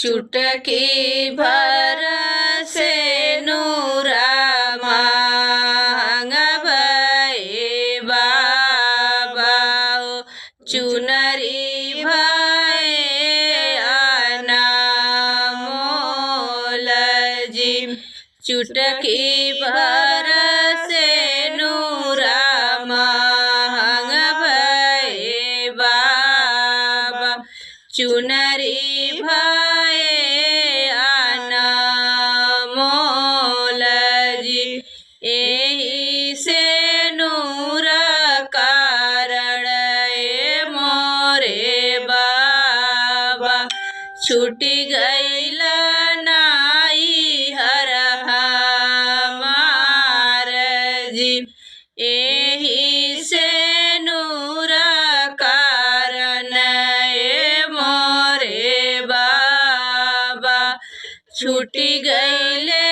चुटकी भर से नूरा मांगबे बाबा चुनरी भये अनमोल जी। चुटकी भर से नूरा मांगबे बाबा चुनरी भये अनमोल जी। एही से नूर कारण मोरे बाबा छूटी गईल नाई हर हमार जी। एही से नूर कारण मोरे बाबा छूटी गईले